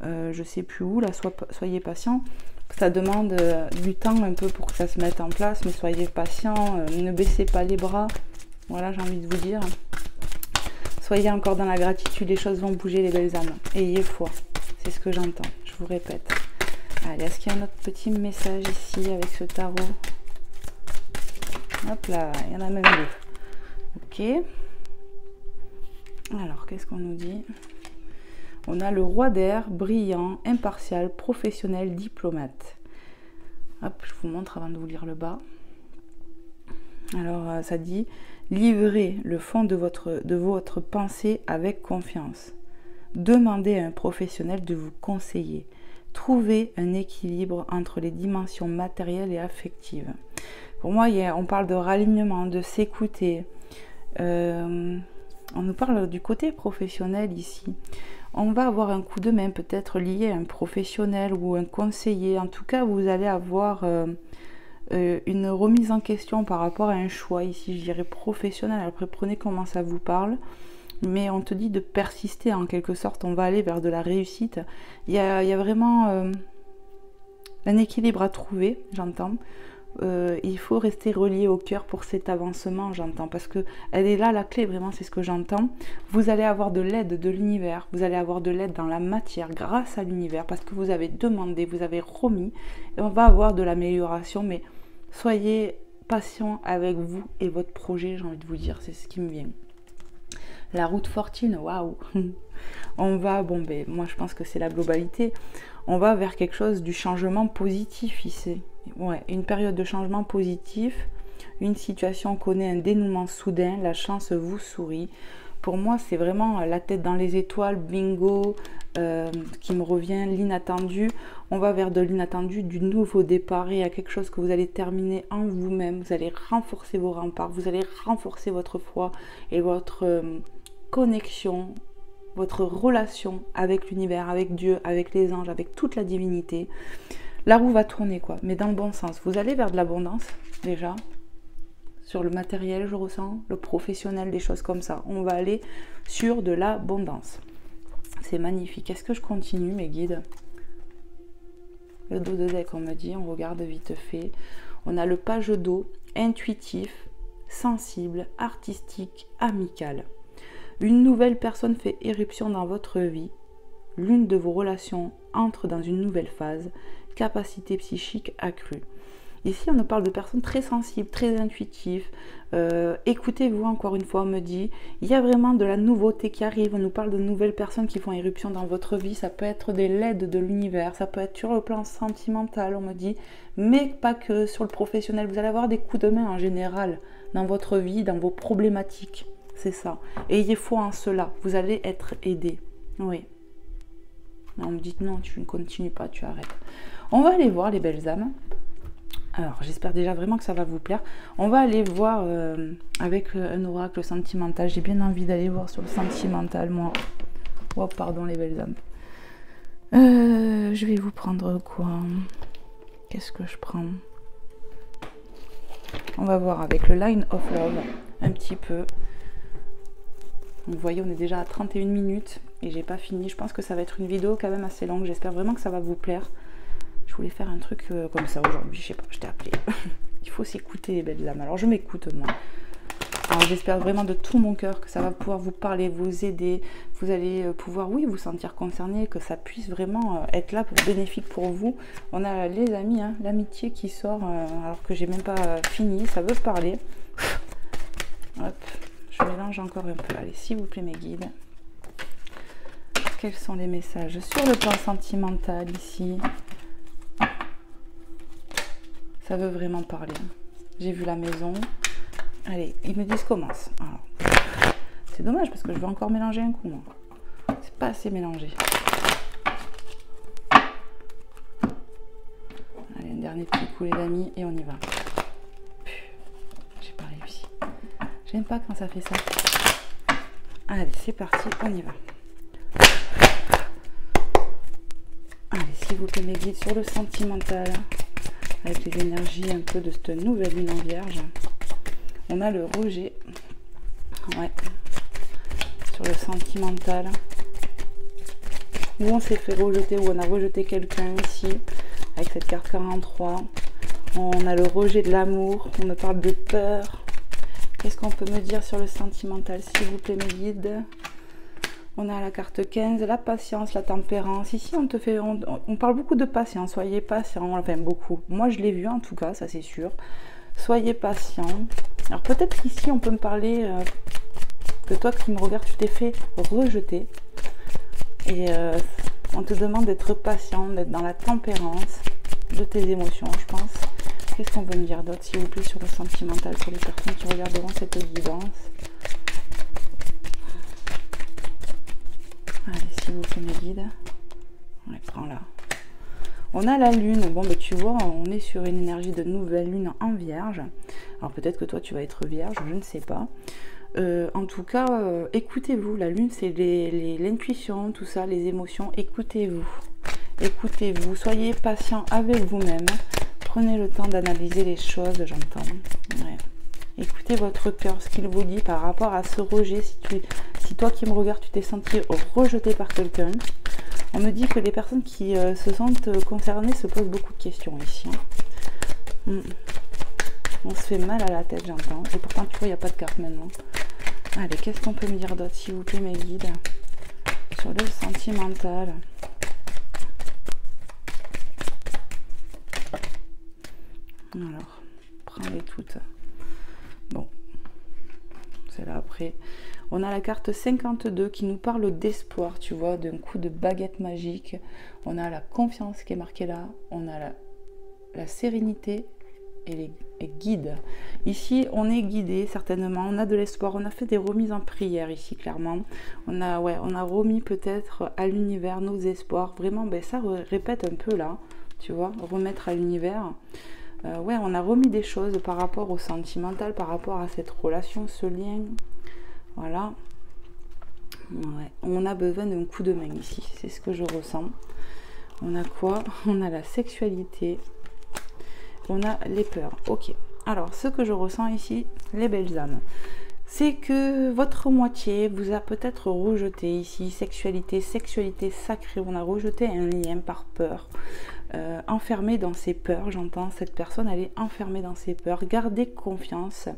je sais plus où, là, soyez patient. Ça demande du temps un peu pour que ça se mette en place, mais soyez patient, ne baissez pas les bras. Voilà, j'ai envie de vous dire. Soyez encore dans la gratitude, les choses vont bouger, les belles âmes. Ayez foi. C'est ce que j'entends, je vous répète. Allez, est-ce qu'il y a un autre petit message ici avec ce tarot? Hop là, il y en a même 2. Ok. Alors, qu'est-ce qu'on nous dit? On a le roi d'air, brillant, impartial, professionnel, diplomate. Hop, je vous montre avant de vous lire le bas. Alors, ça dit, livrez le fond de votre pensée avec confiance. Demandez à un professionnel de vous conseiller. Trouvez un équilibre entre les dimensions matérielles et affectives. Pour moi, on parle de ralignement, de s'écouter. On nous parle du côté professionnel ici. On va avoir un coup de main peut-être lié à un professionnel ou un conseiller. En tout cas, vous allez avoir une remise en question par rapport à un choix ici, je dirais professionnel. Après, prenez comment ça vous parle. Mais on te dit de persister en quelque sorte, on va aller vers de la réussite. Il y a vraiment un équilibre à trouver, j'entends. Il faut rester relié au cœur pour cet avancement, j'entends, parce que elle est là la clé, vraiment, c'est ce que j'entends. Vous allez avoir de l'aide de l'univers, vous allez avoir de l'aide dans la matière grâce à l'univers, parce que vous avez demandé, vous avez remis, et on va avoir de l'amélioration, mais soyez patient avec vous et votre projet, j'ai envie de vous dire, c'est ce qui me vient. La route fortune, waouh. On va, moi je pense que c'est la globalité, on va vers quelque chose du changement positif ici. Ouais, une période de changement positif, une situation connaît un dénouement soudain, la chance vous sourit. pour moi, c'est vraiment la tête dans les étoiles, bingo, qui me revient, l'inattendu. On va vers de l'inattendu, du nouveau départ. Il y a quelque chose que vous allez terminer en vous-même. Vous allez renforcer vos remparts, vous allez renforcer votre foi et votre connexion, votre relation avec l'univers, avec Dieu, avec les anges, avec toute la divinité. La roue va tourner, quoi, mais dans le bon sens. Vous allez vers de l'abondance, déjà. Sur le matériel, je ressens, le professionnel, des choses comme ça. On va aller sur de l'abondance. C'est magnifique. Est-ce que je continue, mes guides? Le dos de deck, on me dit, on regarde vite fait. On a le page d'eau, intuitif, sensible, artistique, amical. Une nouvelle personne fait éruption dans votre vie. L'une de vos relations entre dans une nouvelle phase. Capacité psychique accrue. Ici, on nous parle de personnes très sensibles, très intuitives. Écoutez-vous, encore une fois, on me dit, il y a vraiment de la nouveauté qui arrive. On nous parle de nouvelles personnes qui font éruption dans votre vie. Ça peut être des LED de l'univers, ça peut être sur le plan sentimental, on me dit, mais pas que sur le professionnel. Vous allez avoir des coups de main en général dans votre vie, dans vos problématiques. C'est ça. Ayez foi en cela. Vous allez être aidé. Oui. On me dit, non, tu ne continues pas, tu arrêtes. On va aller voir les belles âmes. Alors, j'espère déjà vraiment que ça va vous plaire. On va aller voir avec un oracle sentimental. J'ai bien envie d'aller voir sur le sentimental, moi. Oh, pardon, les belles âmes. Je vais vous prendre quoi? Qu'est-ce que je prends? On va voir avec le Line of Love, un petit peu. Vous voyez, on est déjà à 31 minutes et j'ai pas fini. Je pense que ça va être une vidéo quand même assez longue. J'espère vraiment que ça va vous plaire. Je voulais faire un truc comme ça aujourd'hui, je sais pas, je t'ai appelé. Il faut s'écouter, les belles âmes. Alors je m'écoute, moi. Alors j'espère vraiment de tout mon cœur que ça va pouvoir vous parler, vous aider. Vous allez pouvoir, oui, vous sentir concerné, que ça puisse vraiment être là pour bénéfique pour vous. On a les amis, hein, l'amitié qui sort alors que j'ai même pas fini, ça veut parler. Hop, je mélange encore un peu. Allez, s'il vous plaît, mes guides. Quels sont les messages sur le plan sentimental ici? Ça veut vraiment parler. J'ai vu la maison. Allez, ils me disent commence. C'est dommage parce que je veux encore mélanger un coup, moi. C'est pas assez mélangé. Allez, un dernier petit coup, les amis, et on y va. J'ai pas réussi. J'aime pas quand ça fait ça. Allez, c'est parti, on y va. Allez, s'il vous plaît, mes guides, sur le sentimental. Avec les énergies un peu de cette nouvelle lune en vierge. On a le rejet. Ouais. Sur le sentimental. Où on s'est fait rejeter, où on a rejeté quelqu'un ici. Avec cette carte 43. On a le rejet de l'amour. On me parle de peur. Qu'est-ce qu'on peut me dire sur le sentimental, s'il vous plaît, mes guides? On a la carte 15, la patience, la tempérance. Ici, on parle beaucoup de patience. Soyez patient, enfin beaucoup. Moi, je l'ai vu en tout cas, ça c'est sûr. Soyez patient. Alors peut-être qu'ici, on peut me parler que toi qui me regardes, tu t'es fait rejeter. Et on te demande d'être patient, d'être dans la tempérance de tes émotions, je pense. Qu'est-ce qu'on veut me dire d'autre, s'il vous plaît, sur le sentimental, pour les personnes qui regarderont cette guidance? Allez, s'il vous plaît, mes guides. Ouais, prends-la. On a la lune. Bon, ben, tu vois, on est sur une énergie de nouvelle lune en vierge. Alors, peut-être que toi, tu vas être vierge, je ne sais pas. En tout cas, écoutez-vous. La lune, c'est l'intuition, tout ça, les émotions. Écoutez-vous. Écoutez-vous. Soyez patient avec vous-même. Prenez le temps d'analyser les choses, j'entends. Ouais. Écoutez votre cœur, ce qu'il vous dit par rapport à ce rejet. Si toi qui me regardes, tu t'es senti rejeté par quelqu'un, on me dit que les personnes qui se sentent concernées se posent beaucoup de questions ici. On se fait mal à la tête, j'entends. Et pourtant, tu vois, il n'y a pas de carte maintenant. Allez, qu'est-ce qu'on peut me dire d'autre, s'il vous plaît, mes guides? Sur le sentimental. Alors, prends-les toutes. Bon, c'est là après. On a la carte 52 qui nous parle d'espoir, tu vois, d'un coup de baguette magique. On a la confiance qui est marquée là. On a la sérénité et guides. Ici, on est guidé certainement, on a de l'espoir, on a fait des remises en prière ici, clairement. On a remis peut-être à l'univers nos espoirs. Vraiment, ben, ça répète un peu là, tu vois, remettre à l'univers. Ouais, on a remis des choses par rapport au sentimental, par rapport à cette relation, ce lien. Voilà. Ouais. On a besoin d'un coup de main ici, c'est ce que je ressens. On a quoi? On a la sexualité. On a les peurs. Ok. Alors, ce que je ressens ici, les belles âmes, c'est que votre moitié vous a peut-être rejeté ici. Sexualité sacrée. On a rejeté un lien par peur. Enfermé dans ses peurs, j'entends. Cette personne, elle est enfermée dans ses peurs. Gardez confiance.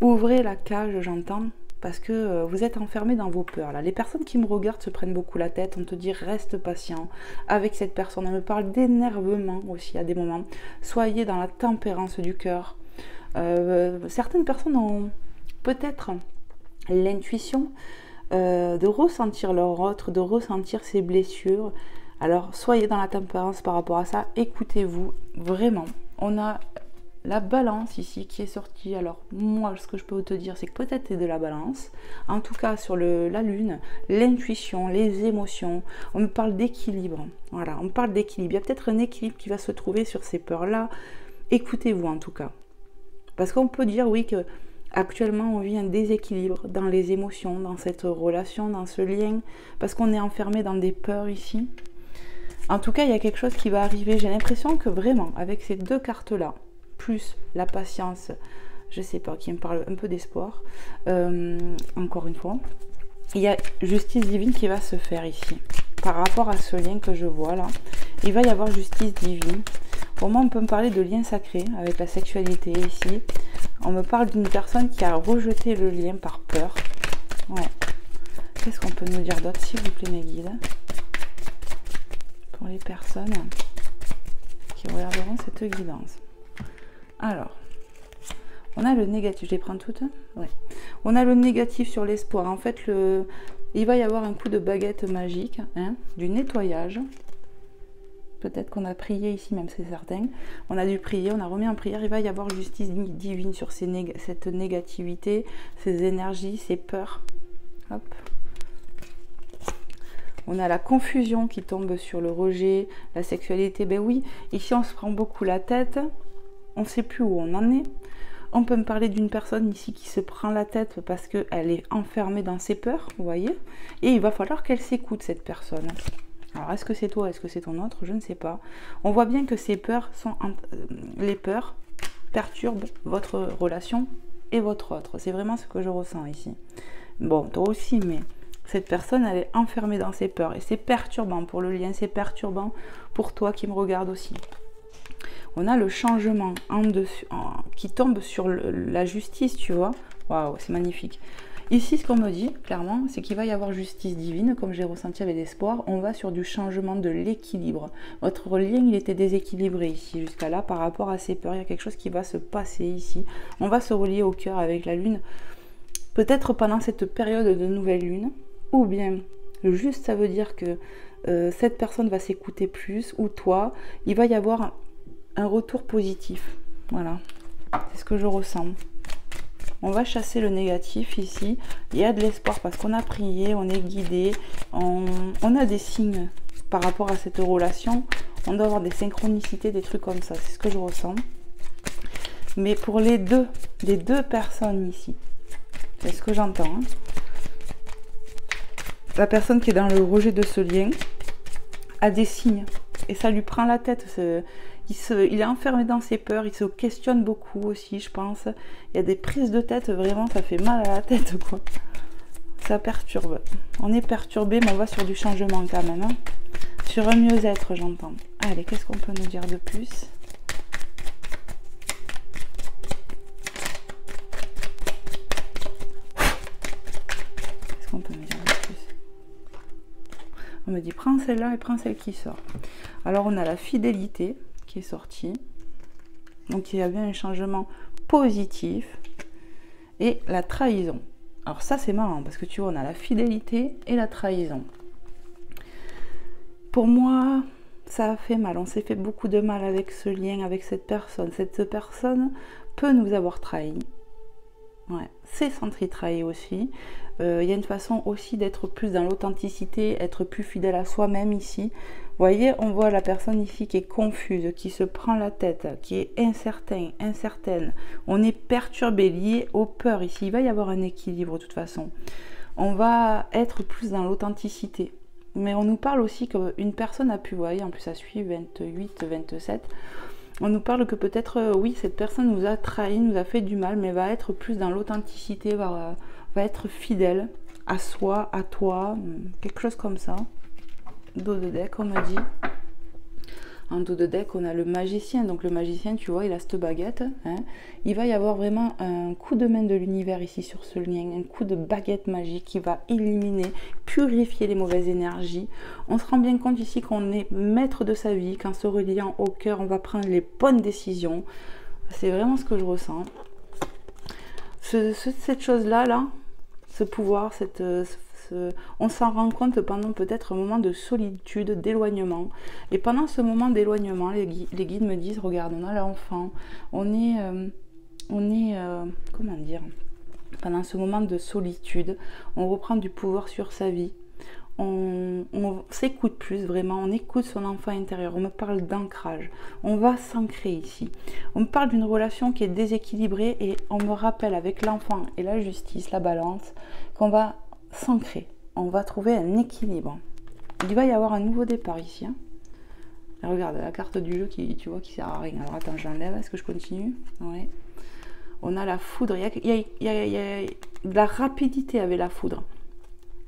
Ouvrez la cage, j'entends. Parce que vous êtes enfermé dans vos peurs. Là. Les personnes qui me regardent se prennent beaucoup la tête. On te dit reste patient avec cette personne. Elle me parle d'énervement aussi à des moments. Soyez dans la tempérance du cœur. Certaines personnes ont peut-être l'intuition de ressentir leur autre, de ressentir ses blessures. Alors soyez dans la tempérance par rapport à ça. Écoutez-vous vraiment. On a la balance ici qui est sortie. Alors moi ce que je peux te dire c'est que peut-être c'est de la balance, en tout cas sur la lune, l'intuition, les émotions, on me parle d'équilibre, voilà, on me parle d'équilibre, il y a peut-être un équilibre qui va se trouver sur ces peurs là. Écoutez-vous en tout cas, parce qu'on peut dire oui que actuellement on vit un déséquilibre dans les émotions, dans cette relation, dans ce lien, parce qu'on est enfermé dans des peurs ici. En tout cas il y a quelque chose qui va arriver, j'ai l'impression que vraiment avec ces deux cartes là, plus la patience, je sais pas, qui me parle un peu d'espoir, encore une fois, il y a justice divine qui va se faire ici, par rapport à ce lien que je vois là, il va y avoir justice divine. Pour moi, on peut me parler de lien sacré avec la sexualité ici, on me parle d'une personne qui a rejeté le lien par peur, ouais. Qu'est-ce qu'on peut nous dire d'autre, s'il vous plaît mes guides, pour les personnes qui regarderont cette guidance. Alors, on a le négatif, je les prends toutes, ouais. On a le négatif sur l'espoir. En fait, il va y avoir un coup de baguette magique, hein, du nettoyage. Peut-être qu'on a prié ici, même c'est certain. On a dû prier, on a remis en prière. Il va y avoir justice divine sur cette négativité, ces énergies, ces peurs. Hop. On a la confusion qui tombe sur le rejet, la sexualité. Ben oui, ici on se prend beaucoup la tête. On ne sait plus où on en est. On peut me parler d'une personne ici qui se prend la tête parce qu'elle est enfermée dans ses peurs, vous voyez. Et il va falloir qu'elle s'écoute, cette personne. Alors, est-ce que c'est toi, est-ce que c'est ton autre? Je ne sais pas. On voit bien que ces peurs sont... les peurs perturbent votre relation et votre autre. C'est vraiment ce que je ressens ici. Bon, toi aussi, mais cette personne, elle est enfermée dans ses peurs. Et c'est perturbant pour le lien, c'est perturbant pour toi qui me regarde aussi. On a le changement qui tombe sur la justice, tu vois. Waouh, c'est magnifique. Ici, ce qu'on me dit, clairement, c'est qu'il va y avoir justice divine, comme j'ai ressenti avec l'espoir. On va sur du changement de l'équilibre. Votre lien, il était déséquilibré ici, jusqu'à là, par rapport à ces peurs. Il y a quelque chose qui va se passer ici. On va se relier au cœur avec la lune. Peut-être pendant cette période de nouvelle lune, ou bien, juste ça veut dire que cette personne va s'écouter plus, ou toi, il va y avoir un retour positif. Voilà, c'est ce que je ressens. On va chasser le négatif ici. Il y a de l'espoir parce qu'on a prié, on est guidé, on a des signes par rapport à cette relation. On doit avoir des synchronicités, des trucs comme ça. C'est ce que je ressens. Mais pour les deux personnes ici, c'est ce que j'entends. Hein. La personne qui est dans le rejet de ce lien a des signes. Et ça lui prend la tête. Il est enfermé dans ses peurs, il se questionne beaucoup aussi, je pense. Il y a des prises de tête, vraiment, ça fait mal à la tête, quoi. Ça perturbe. On est perturbé, mais on va sur du changement quand même. Hein. Sur un mieux-être, j'entends. Allez, qu'est-ce qu'on peut nous dire de plus? Qu'est-ce qu'on peut nous dire de plus? On me dit, prends celle-là et prends celle qui sort. Alors, on a la fidélité qui est sorti, donc il y a bien un changement positif, et la trahison. Alors ça c'est marrant parce que tu vois on a la fidélité et la trahison. Pour moi ça a fait mal, on s'est fait beaucoup de mal avec ce lien, avec cette personne. Cette personne peut nous avoir trahis. Ouais, c'est centré trahi aussi. Il y a une façon aussi d'être plus dans l'authenticité, être plus fidèle à soi-même ici. Vous voyez, on voit la personne ici qui est confuse, qui se prend la tête, qui est incertaine. On est perturbé, lié aux peurs ici. Il va y avoir un équilibre de toute façon. On va être plus dans l'authenticité. Mais on nous parle aussi qu'une personne a pu, vous voyez, en plus ça suit 28, 27. On nous parle que peut-être, oui, cette personne nous a trahi, nous a fait du mal, mais va être plus dans l'authenticité, va être fidèle à soi, à toi, quelque chose comme ça. Dos de deck, on me dit. En dos de deck, on a le magicien. Donc le magicien, tu vois, il a cette baguette. Hein. Il va y avoir vraiment un coup de main de l'univers ici sur ce lien. Un coup de baguette magique qui va éliminer, purifier les mauvaises énergies. On se rend bien compte ici qu'on est maître de sa vie. Qu'en se reliant au cœur, on va prendre les bonnes décisions. C'est vraiment ce que je ressens. Cette chose-là, ce pouvoir, on s'en rend compte pendant peut-être un moment de solitude, d'éloignement. Et pendant ce moment d'éloignement, les guides me disent, regarde, on a l'enfant, on est comment dire, pendant ce moment de solitude, on reprend du pouvoir sur sa vie. On s'écoute plus vraiment, on écoute son enfant intérieur, on me parle d'ancrage, on va s'ancrer ici. On me parle d'une relation qui est déséquilibrée et on me rappelle avec l'enfant et la justice, la balance, qu'on va s'ancrer, on va trouver un équilibre. Il va y avoir un nouveau départ ici. Hein. Regarde la carte du jeu qui, tu vois, qui sert à rien. Alors attends, je l'enlève, est-ce que je continue? Ouais. On a la foudre, il y a de la rapidité avec la foudre.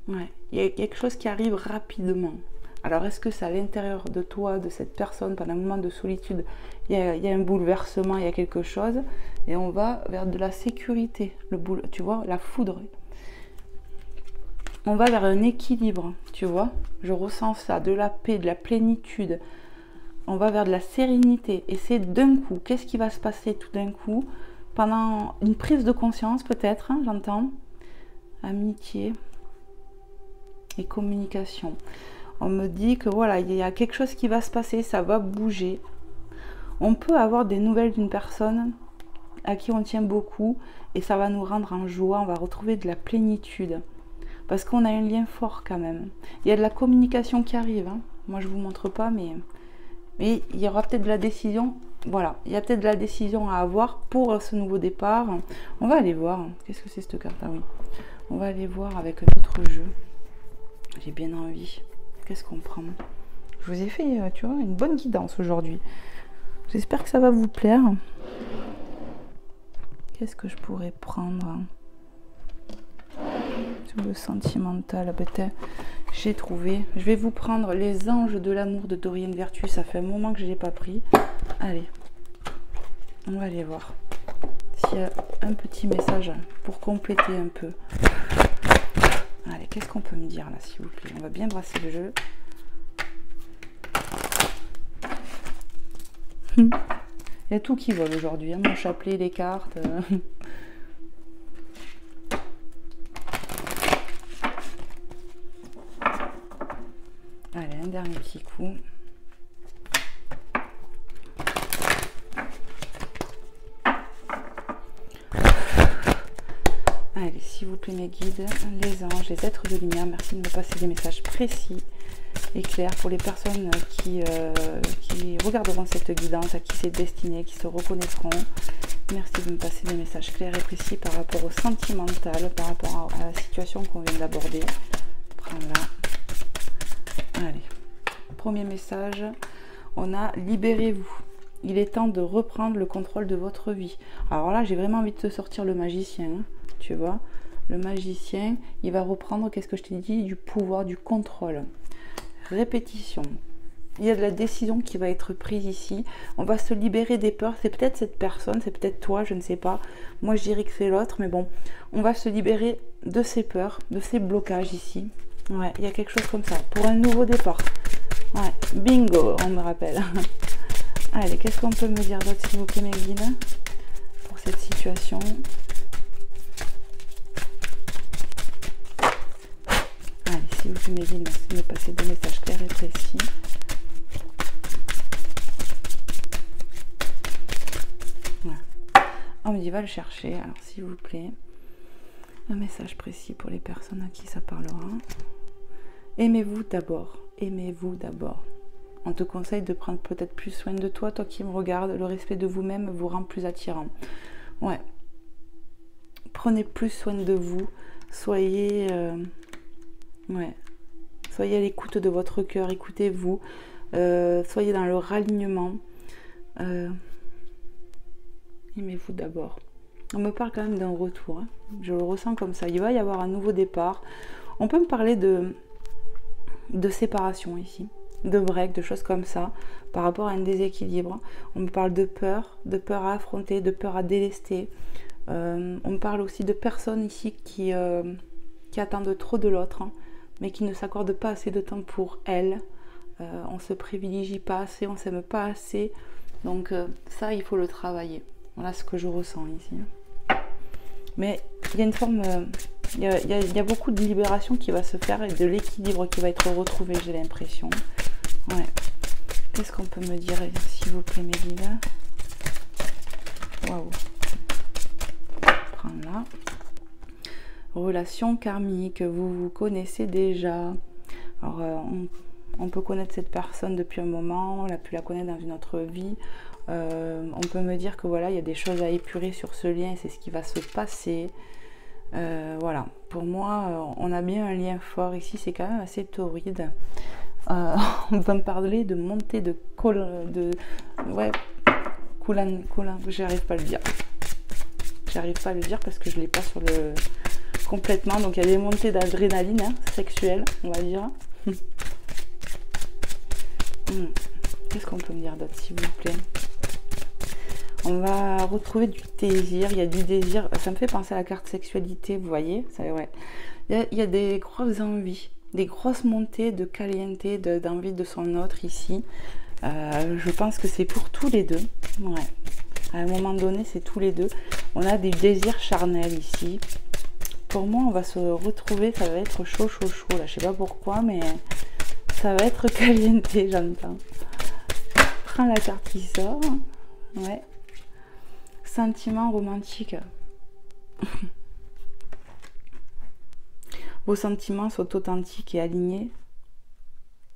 Ouais. Il y a quelque chose qui arrive rapidement. Alors est-ce que c'est à l'intérieur de toi, de cette personne, pendant un moment de solitude, il y a un bouleversement, il y a quelque chose, et on va vers de la sécurité, tu vois, la foudre. On va vers un équilibre, tu vois, je ressens ça, de la paix, de la plénitude. On va vers de la sérénité, et c'est d'un coup. Qu'est-ce qui va se passer tout d'un coup? Pendant une prise de conscience peut-être, hein, j'entends, amitié et communication. On me dit que voilà, il y a quelque chose qui va se passer, ça va bouger. On peut avoir des nouvelles d'une personne à qui on tient beaucoup et ça va nous rendre en joie, on va retrouver de la plénitude. Parce qu'on a un lien fort quand même. Il y a de la communication qui arrive. Hein. Moi, je ne vous montre pas, mais il y aura peut-être de la décision. Voilà, il y a peut-être de la décision à avoir pour ce nouveau départ. On va aller voir. Qu'est-ce que c'est cette carte? Ah oui. On va aller voir avec notre jeu. J'ai bien envie. Qu'est-ce qu'on prend? Je vous ai fait, tu vois, une bonne guidance aujourd'hui. J'espère que ça va vous plaire. Qu'est-ce que je pourrais prendre? Sur le sentimental, peut-être. J'ai trouvé. Je vais vous prendre les anges de l'amour de Dorian Vertus. Ça fait un moment que je ne l'ai pas pris. Allez, on va aller voir s'il y a un petit message pour compléter un peu. Allez, qu'est-ce qu'on peut me dire là, s'il vous plaît? On va bien brasser le jeu. Il y a tout qui vole aujourd'hui, hein, mon chapelet, les cartes. Allez, un dernier petit coup. Allez, s'il vous plaît, mes guides, les anges, les êtres de lumière, merci de me passer des messages précis et clairs pour les personnes qui regarderont cette guidance, à qui c'est destiné, qui se reconnaîtront. Merci de me passer des messages clairs et précis par rapport au sentimental, par rapport à la situation qu'on vient d'aborder. Prends là. Allez, premier message, on a libérez-vous. Il est temps de reprendre le contrôle de votre vie. Alors là, j'ai vraiment envie de te sortir le magicien, hein, tu vois. Le magicien, il va reprendre, qu'est-ce que je t'ai dit, du pouvoir, du contrôle. Répétition. Il y a de la décision qui va être prise ici. On va se libérer des peurs. C'est peut-être cette personne, c'est peut-être toi, je ne sais pas. Moi, je dirais que c'est l'autre, mais bon. On va se libérer de ces peurs, de ces blocages ici. Ouais, il y a quelque chose comme ça. Pour un nouveau départ. Ouais, bingo, on me rappelle. Allez, qu'est-ce qu'on peut me dire d'autre, s'il vous plaît, mes guides, pour cette situation? Allez, s'il vous plaît, mes guides, merci de me passer des messages clairs et précis. On me dit va le chercher. Alors s'il vous plaît, un message précis pour les personnes à qui ça parlera. Aimez-vous d'abord. Aimez-vous d'abord. On te conseille de prendre peut-être plus soin de toi, toi qui me regardes. Le respect de vous-même vous rend plus attirant. Ouais. Prenez plus soin de vous. Soyez... ouais. Soyez à l'écoute de votre cœur. Écoutez-vous. Soyez dans le ralignement. Aimez-vous d'abord. On me parle quand même d'un retour. Hein. Je le ressens comme ça. Il va y avoir un nouveau départ. On peut me parler de séparation ici. De break, de choses comme ça. Par rapport à un déséquilibre. On me parle de peur à affronter, de peur à délester. On me parle aussi de personnes ici qui attendent trop de l'autre. Hein, mais qui ne s'accordent pas assez de temps pour elles. On se privilégie pas assez, on s'aime pas assez. Donc ça, il faut le travailler. Voilà ce que je ressens ici. Mais il y a une forme... il y a beaucoup de libération qui va se faire et de l'équilibre qui va être retrouvé, j'ai l'impression. Ouais. Qu'est-ce qu'on peut me dire, s'il vous plaît, Mélina? Waouh. Prends là. Relation karmique, vous vous connaissez déjà. Alors, on peut connaître cette personne depuis un moment, on a pu la connaître dans une autre vie. On peut me dire que voilà, il y a des choses à épurer sur ce lien, c'est ce qui va se passer. Voilà, pour moi, on a bien un lien fort ici, c'est quand même assez torride. On va me parler de montée de j'arrive pas à le dire. J'arrive pas à le dire parce que je l'ai pas sur le complètement. Donc il y a des montées d'adrénaline hein, sexuelle, on va dire. Qu'est-ce qu'on peut me dire d'autre, s'il vous plaît? On va retrouver du désir. Il y a du désir. Ça me fait penser à la carte sexualité, vous voyez. Ça, ouais. Il y a des grosses envies, des grosses montées de caliente, d'envie de son autre ici. Je pense que c'est pour tous les deux. Ouais. À un moment donné, c'est tous les deux. On a des désirs charnels ici. Pour moi, on va se retrouver. Ça va être chaud, chaud, chaud. Là, je sais pas pourquoi, mais ça va être caliente, j'entends. Prends la carte qui sort. Ouais. Sentiment romantique. Vos sentiments sont authentiques et alignés.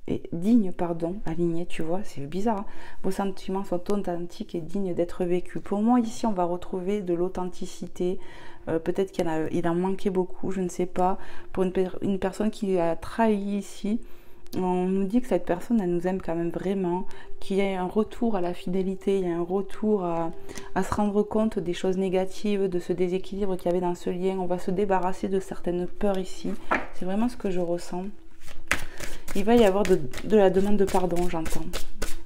Et dignes, pardon. Alignés, tu vois, c'est bizarre. Hein. Vos sentiments sont authentiques et dignes d'être vécus. Pour moi, ici, on va retrouver de l'authenticité. Peut-être qu'il en manquait beaucoup, je ne sais pas. Pour une personne qui a trahi ici, on nous dit que cette personne, elle nous aime quand même vraiment, qu'il y a un retour à la fidélité, il y a un retour à se rendre compte des choses négatives, de ce déséquilibre qu'il y avait dans ce lien. On va se débarrasser de certaines peurs ici. C'est vraiment ce que je ressens. Il va y avoir de la demande de pardon, j'entends.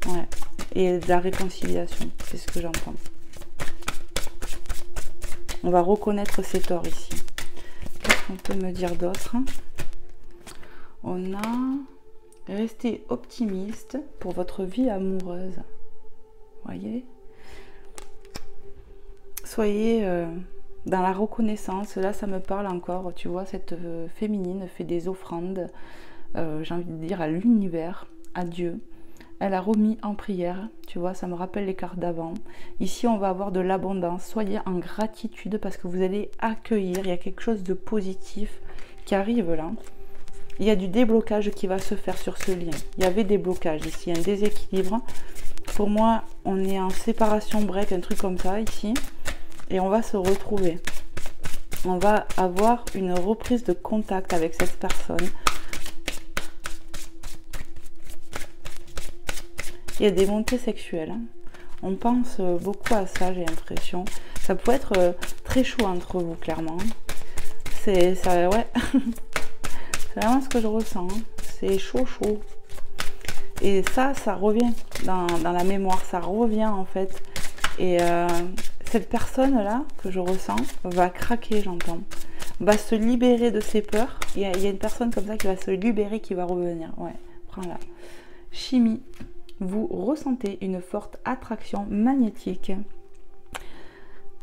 Ouais. Et de la réconciliation, c'est ce que j'entends. On va reconnaître ses torts ici. Qu'est-ce qu'on peut me dire d'autre? On a... Restez optimiste pour votre vie amoureuse. Voyez? Soyez dans la reconnaissance. Là, ça me parle encore. Tu vois, cette féminine fait des offrandes, j'ai envie de dire, à l'univers, à Dieu. Elle a remis en prière. Tu vois, ça me rappelle les cartes d'avant. Ici, on va avoir de l'abondance. Soyez en gratitude parce que vous allez accueillir. Il y a quelque chose de positif qui arrive là. Il y a du déblocage qui va se faire sur ce lien. Il y avait des blocages ici, un déséquilibre. Pour moi, on est en séparation break, un truc comme ça ici. Et on va se retrouver. On va avoir une reprise de contact avec cette personne. Il y a des montées sexuelles. Hein. On pense beaucoup à ça, j'ai l'impression. Ça peut être très chaud entre vous, clairement. C'est ça, ouais. C'est vraiment ce que je ressens. Hein. C'est chaud, chaud. Et ça revient dans la mémoire. Ça revient, en fait. Et cette personne-là, que je ressens, va craquer, j'entends. Va se libérer de ses peurs. Il y a une personne comme ça qui va se libérer, qui va revenir. Ouais, prends-la. Chimie. Vous ressentez une forte attraction magnétique.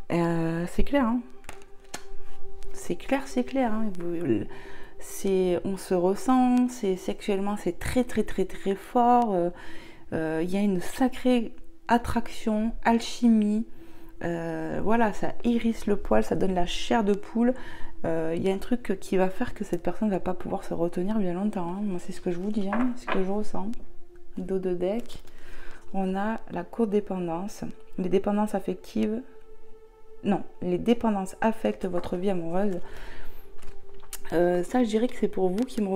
C'est clair, hein. C'est clair, c'est clair. Hein. On se ressent, sexuellement c'est très très très très fort. Il y a une sacrée attraction, alchimie. Voilà, ça hérisse le poil, ça donne la chair de poule. Il y a un truc qui va faire que cette personne ne va pas pouvoir se retenir bien longtemps. Hein. Moi, c'est ce que je vous dis, hein, c'est ce que je ressens. Dos de deck, on a la codépendance, les dépendances affectives. Non, les dépendances affectent votre vie amoureuse. Ça, je dirais que c'est pour vous qui me